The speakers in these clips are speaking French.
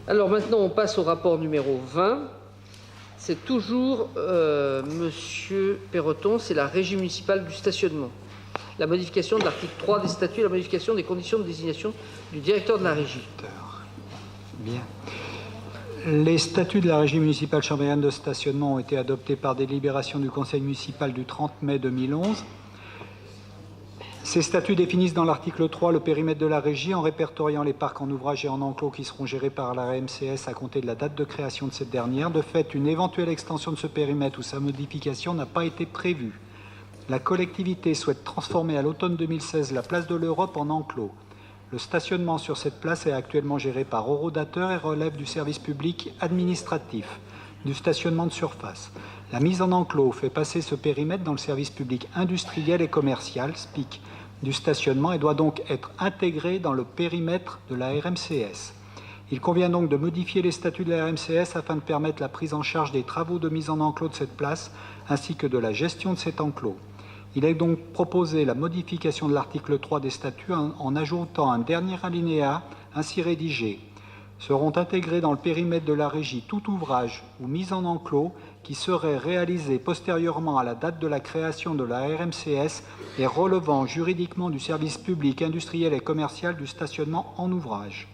Alors maintenant, on passe au rapport numéro 20. C'est toujours Monsieur Perroton, c'est la régie municipale du stationnement. La modification de l'article 3 des statuts et la modification des conditions de désignation du directeur de la régie. Bien. Les statuts de la régie municipale chambérienne de stationnement ont été adoptés par délibération du conseil municipal du 30 mai 2011. Ces statuts définissent dans l'article 3 le périmètre de la régie en répertoriant les parcs en ouvrage et en enclos qui seront gérés par la RMCS à compter de la date de création de cette dernière. De fait, une éventuelle extension de ce périmètre ou sa modification n'a pas été prévue. La collectivité souhaite transformer à l'automne 2016 la place de l'Europe en enclos. Le stationnement sur cette place est actuellement géré par Eurodateur et relève du service public administratif, du stationnement de surface. La mise en enclos fait passer ce périmètre dans le service public industriel et commercial, SPIC, du stationnement et doit donc être intégré dans le périmètre de la RMCS. Il convient donc de modifier les statuts de la RMCS afin de permettre la prise en charge des travaux de mise en enclos de cette place ainsi que de la gestion de cet enclos. Il est donc proposé la modification de l'article 3 des statuts en ajoutant un dernier alinéa ainsi rédigé. Seront intégrés dans le périmètre de la régie tout ouvrage ou mise en enclos qui serait réalisé postérieurement à la date de la création de la RMCS et relevant juridiquement du service public industriel et commercial du stationnement en ouvrage.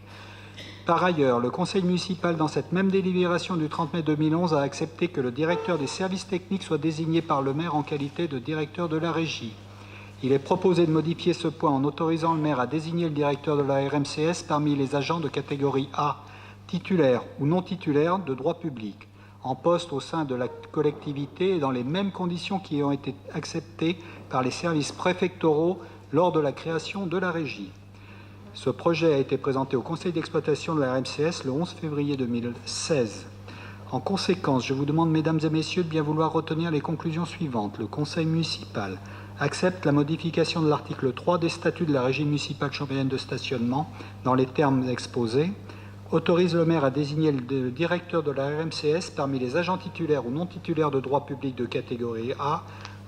Par ailleurs, le conseil municipal, dans cette même délibération du 30 mai 2011, a accepté que le directeur des services techniques soit désigné par le maire en qualité de directeur de la régie. Il est proposé de modifier ce point en autorisant le maire à désigner le directeur de la RMCS parmi les agents de catégorie A, titulaires ou non titulaires de droit public, en poste au sein de la collectivité et dans les mêmes conditions qui ont été acceptées par les services préfectoraux lors de la création de la régie. Ce projet a été présenté au conseil d'exploitation de la RMCS le 11 février 2016. En conséquence, je vous demande, mesdames et messieurs, de bien vouloir retenir les conclusions suivantes. Le conseil municipal accepte la modification de l'article 3 des statuts de la régie municipale chambérienne de stationnement dans les termes exposés, autorise le maire à désigner le directeur de la RMCS parmi les agents titulaires ou non titulaires de droit public de catégorie A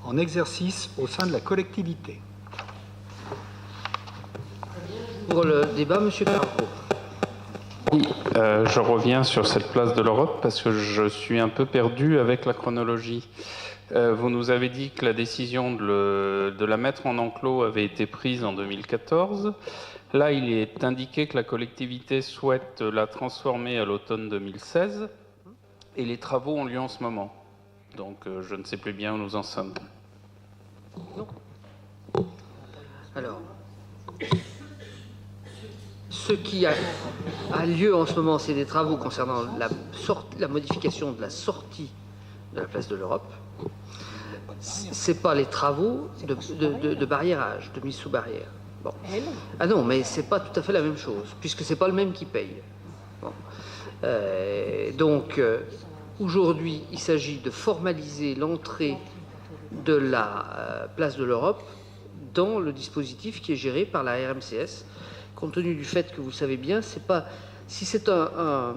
en exercice au sein de la collectivité. Pour le débat, M. Perrault. Oui, je reviens sur cette place de l'Europe parce que je suis un peu perdu avec la chronologie. Vous nous avez dit que la décision de la mettre en enclos avait été prise en 2014. Là, il est indiqué que la collectivité souhaite la transformer à l'automne 2016 et les travaux ont lieu en ce moment. Donc, je ne sais plus bien où nous en sommes. Non. Alors, ce qui a lieu en ce moment, c'est des travaux concernant la modification de la sortie de la place de l'Europe. Ce n'est pas les travaux de barriérage, de mise sous barrière. Bon. Ah non, mais ce n'est pas tout à fait la même chose, puisque ce n'est pas le même qui paye. Bon. Donc, aujourd'hui, il s'agit de formaliser l'entrée de la place de l'Europe dans le dispositif qui est géré par la RMCS, compte tenu du fait que vous savez bien, c'est pas, si c'est un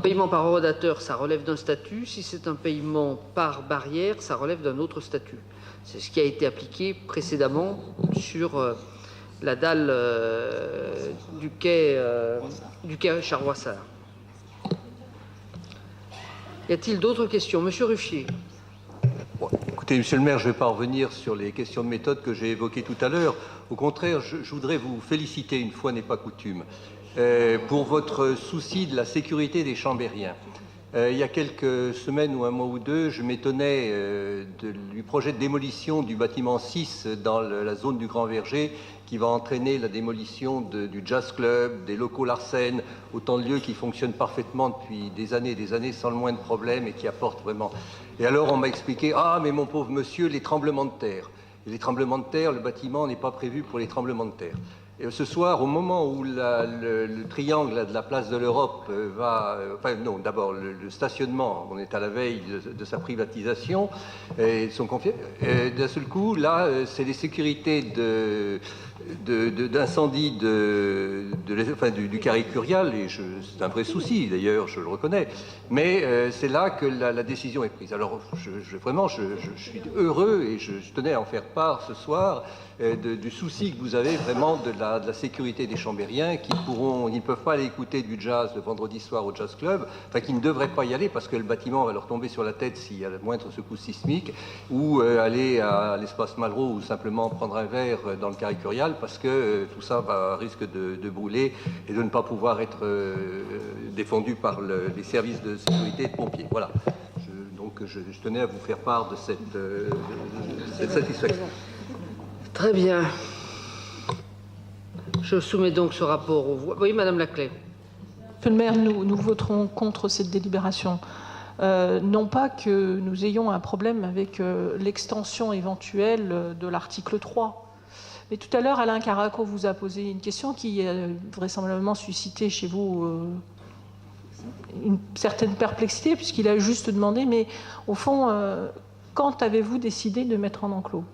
paiement par eurodateur, ça relève d'un statut. Si c'est un paiement par barrière, ça relève d'un autre statut. C'est ce qui a été appliqué précédemment sur la dalle du quai Charroissard. Y a-t-il d'autres questions? Monsieur Ruffier. Bon, écoutez, monsieur le maire, je ne vais pas revenir sur les questions de méthode que j'ai évoquées tout à l'heure. Au contraire, je voudrais vous féliciter, une fois n'est pas coutume, pour votre souci de la sécurité des Chambériens. Il y a quelques semaines ou un mois ou deux, je m'étonnais du projet de démolition du bâtiment 6 dans la zone du Grand Verger qui va entraîner la démolition du Jazz Club, des locaux Larsen, autant de lieux qui fonctionnent parfaitement depuis des années sans le moindre problème et qui apportent vraiment. Et alors on m'a expliqué, ah mais mon pauvre monsieur, les tremblements de terre. Et les tremblements de terre, le bâtiment n'est pas prévu pour les tremblements de terre. Et ce soir, au moment où le triangle de la place de l'Europe va... enfin non, d'abord le stationnement, on est à la veille de sa privatisation, et d'un seul coup, là, c'est les sécurités d'incendie du carré Curial, et c'est un vrai souci d'ailleurs, je le reconnais, mais c'est là que la décision est prise. Alors vraiment, je suis heureux et je tenais à en faire part ce soir du souci que vous avez vraiment de la sécurité des Chambériens qui ne peuvent pas aller écouter du jazz le vendredi soir au Jazz Club, enfin qui ne devraient pas y aller parce que le bâtiment va leur tomber sur la tête s'il y a la moindre secousse sismique, ou aller à l'espace Malraux ou simplement prendre un verre dans le Carré Curial parce que tout ça risque de brûler et de ne pas pouvoir être défendu par les services de sécurité et de pompiers. Voilà. Donc je tenais à vous faire part de cette satisfaction. Très bien. Je soumets donc ce rapport au voix. Oui, Madame Laclais. Monsieur le maire, nous voterons contre cette délibération. Non pas que nous ayons un problème avec l'extension éventuelle de l'article 3. Mais tout à l'heure, Alain Caraco vous a posé une question qui a vraisemblablement suscité chez vous une certaine perplexité, puisqu'il a juste demandé, mais au fond, quand avez-vous décidé de mettre en enclos ?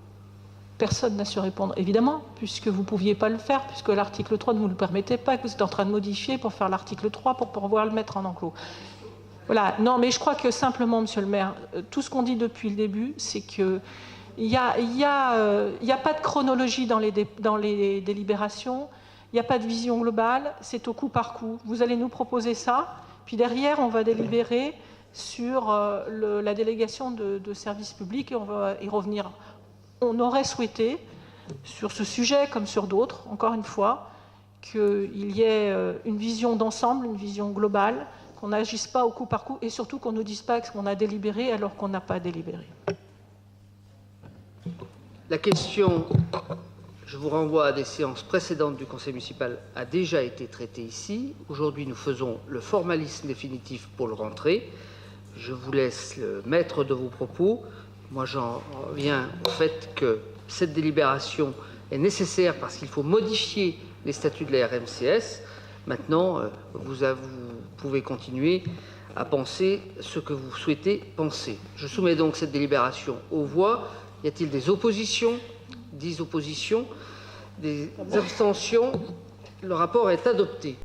Personne n'a su répondre, évidemment, puisque vous ne pouviez pas le faire, puisque l'article 3 ne vous le permettait pas, que vous êtes en train de modifier pour faire l'article 3 pour pouvoir le mettre en enclos. Voilà, non, mais je crois que simplement, monsieur le maire, tout ce qu'on dit depuis le début, c'est que il n'y a pas de chronologie dans les délibérations, il n'y a pas de vision globale, c'est au coup par coup. Vous allez nous proposer ça, puis derrière, on va délibérer sur la délégation de services publics et on va y revenir. On aurait souhaité, sur ce sujet comme sur d'autres, encore une fois, qu'il y ait une vision d'ensemble, une vision globale, qu'on n'agisse pas au coup par coup et surtout qu'on ne nous dise pas qu'on a délibéré alors qu'on n'a pas délibéré. La question, je vous renvoie à des séances précédentes du Conseil municipal, a déjà été traitée ici. Aujourd'hui, nous faisons le formalisme définitif pour le rentrer. Je vous laisse le maître de vos propos. Moi, j'en reviens au fait que cette délibération est nécessaire parce qu'il faut modifier les statuts de la RMCS. Maintenant, vous pouvez continuer à penser ce que vous souhaitez penser. Je soumets donc cette délibération aux voix. Y a-t-il des oppositions ? 10 oppositions, des abstentions ? Le rapport est adopté.